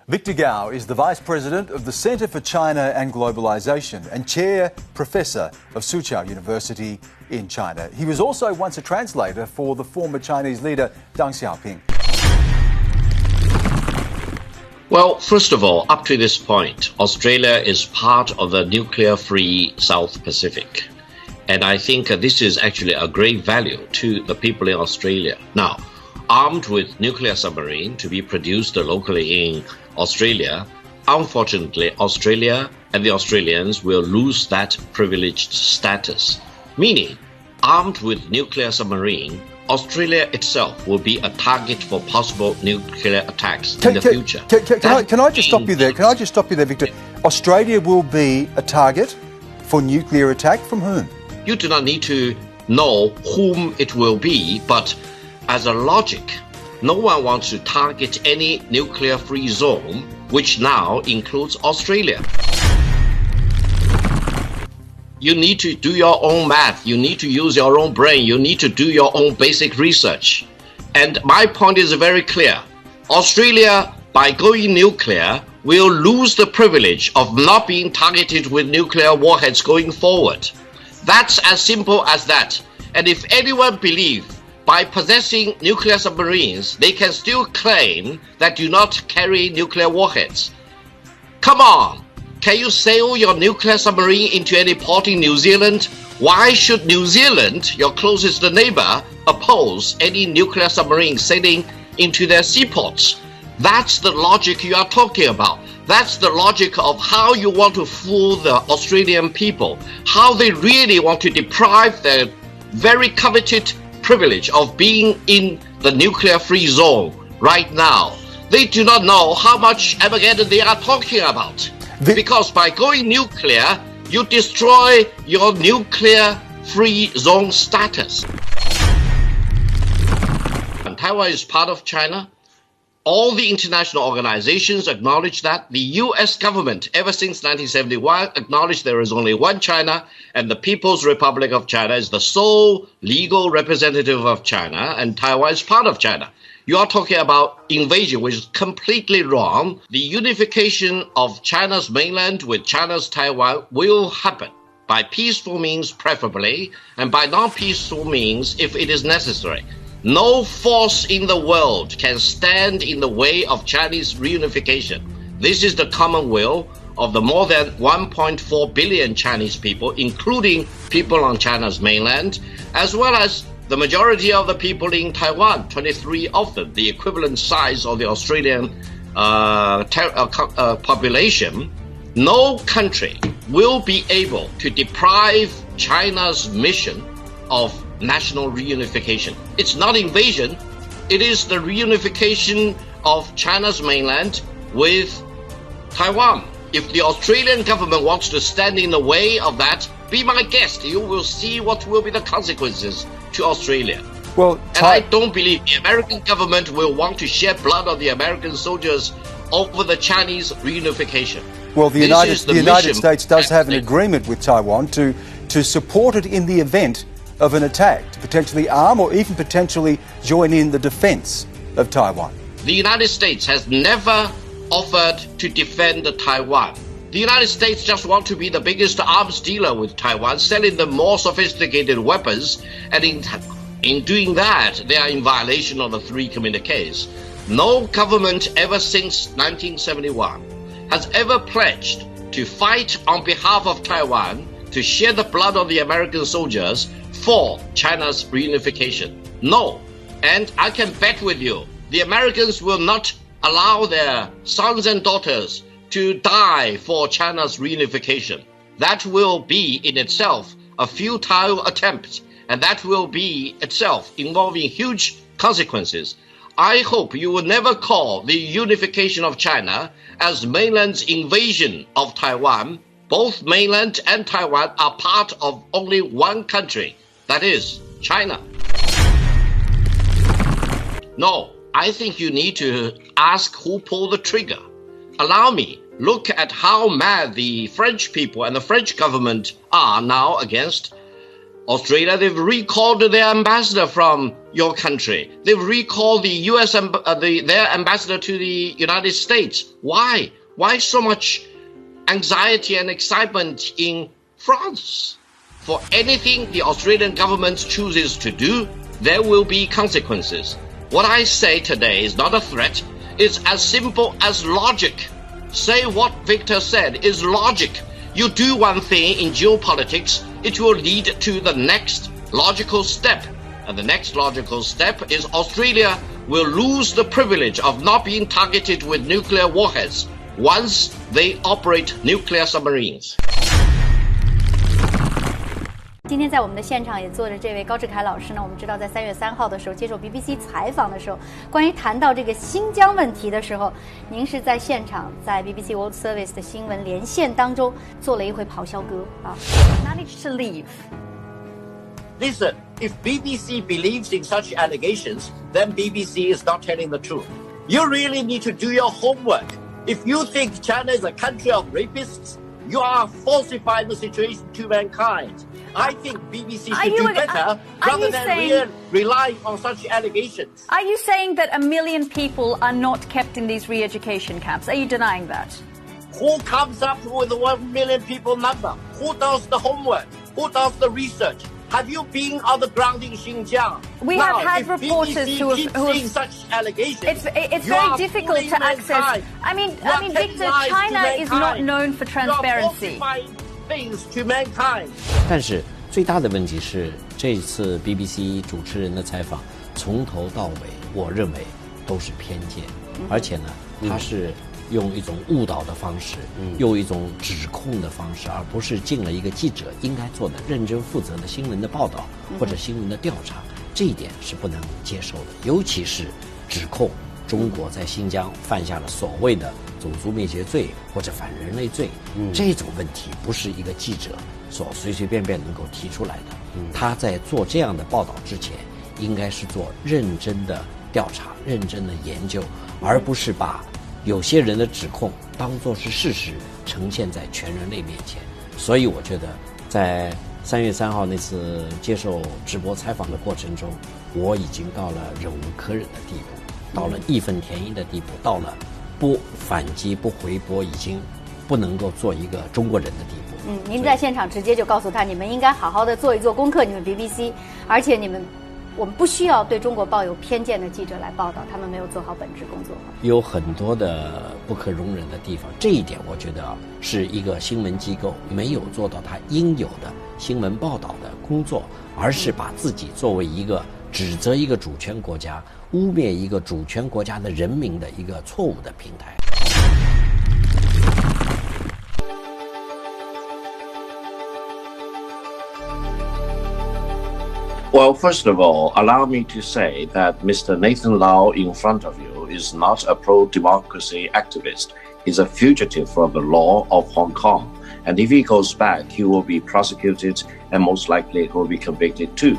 Victor Gao is the Vice President of the Centre for China and Globalisation and Chair Professor of Soochow University in China. He was also once a translator for the former Chinese leader Deng Xiaoping. Well, first of all, up to this point, Australia is part of the nuclear-free South Pacific. And I think this is actually a great value to the people in Australia. Now, armed with nuclear submarine to be produced locally in Australia, unfortunately, Australia and the Australians will lose that privileged status. Meaning, armed with nuclear submarine, Australia itself will be a target for possible nuclear attacks in the future. Can I just stop you there? Can I just stop you there, Victor? Australia will be a target for nuclear attack from whom? You do not need to know whom it will be, but as a logic, no one wants to target any nuclear-free zone, which now includes Australia. You need to do your own math, you need to use your own brain, you need to do your own basic research. And my point is very clear. Australia, by going nuclear, will lose the privilege of not being targeted with nuclear warheads going forward. That's as simple as that. And if anyone believes by possessing nuclear submarines, they can still claim that do not carry nuclear warheads. Come on! Can you sail your nuclear submarine into any port in New Zealand? Why should New Zealand, your closest neighbor, oppose any nuclear submarine sailing into their seaports? That's the logic you are talking about. That's the logic of how you want to fool the Australian people, how they really want to deprive their very coveted privilege of being in the nuclear-free zone right now. They do not know how much Armageddon they are talking about. Because by going nuclear, you destroy your nuclear-free zone status. And Taiwan is part of China. All the international organizations acknowledge that. The US government, ever since 1971, acknowledged there is only one China, and the People's Republic of China is the sole legal representative of China, and Taiwan is part of China. You are talking about invasion, which is completely wrong. The unification of China's mainland with China's Taiwan will happen by peaceful means preferably, and by non-peaceful means if it is necessary. No force in the world can stand in the way of Chinese reunification. This is the common will of the more than 1.4 billion Chinese people, including people on China's mainland, as well as the majority of the people in Taiwan, 23 of them, the equivalent size of the Australian population. No country will be able to deprive China's mission of national reunification. It's not invasion, it is the reunification of China's mainland with Taiwan. If the Australian government wants to stand in the way of that, be my guest. You will see what will be the consequences to Australia. Well, and I don't believe the American government will want to shed blood on the American soldiers over the Chinese reunification. Well, the United States does have an agreement with Taiwan to support it in the event of an attack, to potentially arm or even potentially join in the defense of Taiwan. The United States has never offered to defend Taiwan. The United States just want to be the biggest arms dealer with Taiwan, selling them more sophisticated weapons, and in doing that, they are in violation of the three communiques. No government ever since 1971 has ever pledged to fight on behalf of Taiwan, to shed the blood of the American soldiers for China's reunification. No. And I can bet with you, the Americans will not allow their sons and daughters to die for China's reunification. That will be in itself a futile attempt, and that will be itself involving huge consequences. I hope you will never call the unification of China as mainland's invasion of Taiwan. Both mainland and Taiwan are part of only one country, that is China. No, I think you need to ask who pulled the trigger. Allow me, look at how mad the French people and the French government are now against Australia, they've recalled their ambassador from your country. They've recalled the U.S. their ambassador to the United States. Why? Why so much anxiety and excitement in France? For anything the Australian government chooses to do, there will be consequences. What I say today is not a threat. It's as simple as logic. Say what Victor said is logic. You do one thing in geopolitics, it will lead to the next logical step. And the next logical step is Australia will lose the privilege of not being targeted with nuclear warheads once they operate nuclear submarines. 今天在我们的现场也坐着这位高志凯老师呢，我们知道在3月3号的时候接受 BBC 采访的时候，关于谈到这个新疆问题的时候，您是在现场在 BBC World Service 的新闻连线当中做了一回咆哮歌啊。Managed to leave. Listen, if BBC believes in such allegations, then BBC is not telling the truth. You really need to do your homework. If you think China is a country of rapists, you are falsifying the situation to mankind. I think BBC should do better rather than relying on such allegations. Are you saying that 1 million people are not kept in these re-education camps? Are you denying that? Who comes up with the 1 million people number? Who does the homework? Who does the research? Have you been on the ground in Xinjiang? We have had reporters who have seen such allegations. It's very difficult to access. I mean, Victor, China is not known for transparency. Things to mankind. 但是最大的问题是，这次 BBC 主持人的采访从头到尾，我认为都是偏见，而且呢，他是用一种误导的方式，用一种指控的方式，而不是尽了一个记者应该做的认真负责的新闻的报道或者新闻的调查，这一点是不能接受的。尤其是指控中国在新疆犯下了所谓的种族灭绝罪或者反人类罪，这种问题不是一个记者所随随便便能够提出来的。他在做这样的报道之前，应该是做认真的调查、认真的研究，而不是把有些人的指控当作是事实呈现在全人类面前。所以我觉得在3月3号那次接受直播采访的过程中，我已经到了忍无可忍的地步，到了义愤填膺的地步，到了不反击不回拨已经不能够做一个中国人的地步。您在现场直接就告诉他，你们应该好好的做一做功课，你们 BBC， 而且我们不需要对中国抱有偏见的记者来报道，他们没有做好本职工作。有很多的不可容忍的地方，这一点我觉得是一个新闻机构没有做到它应有的新闻报道的工作，而是把自己作为一个指责一个主权国家、污蔑一个主权国家的人民的一个错误的平台。Well, first of all, allow me to say that Mr. Nathan Lau in front of you is not a pro-democracy activist. He's a fugitive from the law of Hong Kong. And if he goes back, he will be prosecuted and most likely he will be convicted too.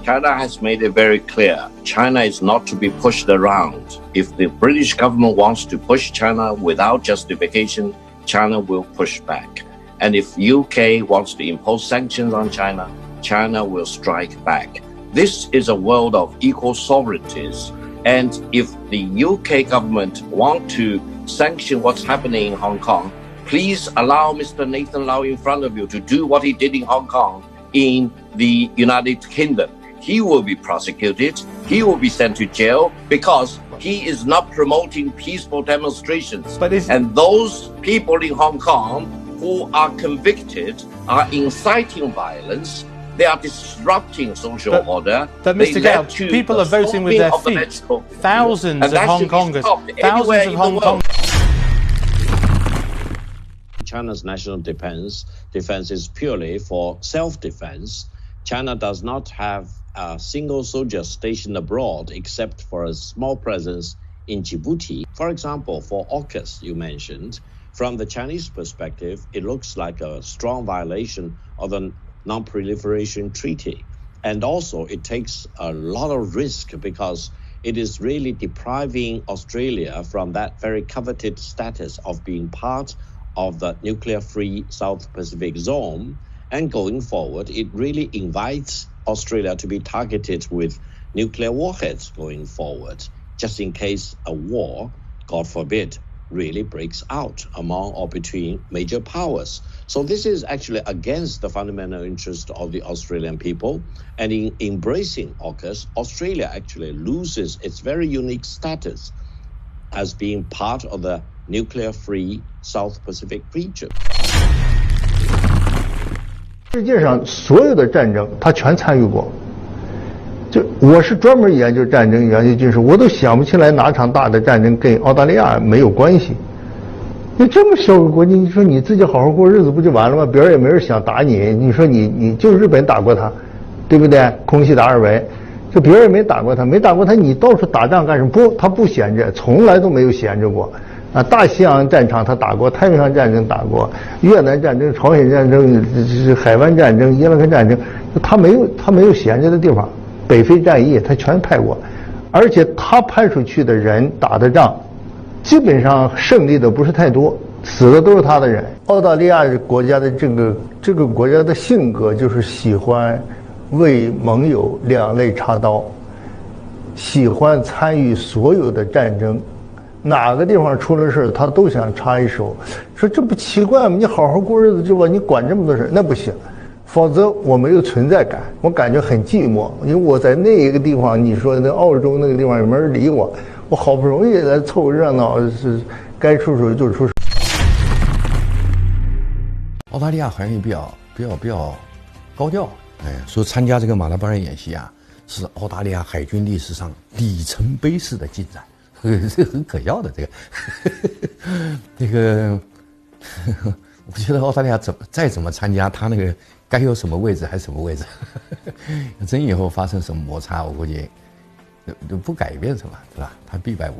China has made it very clear, China is not to be pushed around. If the British government wants to push China without justification, China will push back. And if UK wants to impose sanctions on China, China will strike back. This is a world of equal sovereignties. And if the UK government want to sanction what's happening in Hong Kong, please allow Mr. Nathan Lau in front of you to do what he did in Hong Kong in the United Kingdom. He will be prosecuted, he will be sent to jail because he is not promoting peaceful demonstrations. And those people in Hong Kong who are convicted are inciting violence, they are disrupting social order. But Mr. Gao, people are voting with their feet. Thousands of Hong Kongers, thousands of Hong Kongers. China's national defense is purely for self-defense. China does not have a single soldier stationed abroad except for a small presence in Djibouti. For example, for AUKUS you mentioned, from the Chinese perspective, it looks like a strong violation of the Non-Proliferation Treaty. And also it takes a lot of risk because it is really depriving Australia from that very coveted status of being part of the nuclear-free South Pacific zone. And going forward, it really invites Australia to be targeted with nuclear warheads going forward, just in case a war, God forbid, really breaks out among or between major powers. So this is actually against the fundamental interest of the Australian people. And in embracing AUKUS, Australia actually loses its very unique status as being part of the nuclear-free South Pacific region. 世界上所有的战争，他全参与过。就我是专门研究战争、研究军事，我都想不起来哪场大的战争跟澳大利亚没有关系。你这么小个国家，你说你自己好好过日子不就完了吗？别人也没人想打你。你说你就日本打过他，对不对？空袭达尔文，就别人也没打过他，没打过他，你到处打仗干什么？不，他不闲着，从来都没有闲着过。啊，大西洋战场他打过，太平洋战争打过，越南战争、朝鲜战争、海湾战争、伊拉克战争，他没有闲着的地方。北非战役他全派过，而且他派出去的人打的仗，基本上胜利的不是太多，死的都是他的人。澳大利亚国家的这个国家的性格就是喜欢为盟友两肋插刀，喜欢参与所有的战争，哪个地方出了事他都想插一手。说这不奇怪吗？你好好过日子就吧，你管这么多事那不行。否则我没有存在感，我感觉很寂寞，因为我在那一个地方，你说那澳洲那个地方有没人理我，我好不容易来凑热闹，是该出手就出手。澳大利亚好像也比较高调，说参加这个马拉巴尔演习啊，是澳大利亚海军历史上里程碑式的进展，这个很可笑的这个，那个。我觉得澳大利亚再怎么参加，他那个该有什么位置还是什么位置。真以后发生什么摩擦，我估计就不改变什么，对吧？他必败无。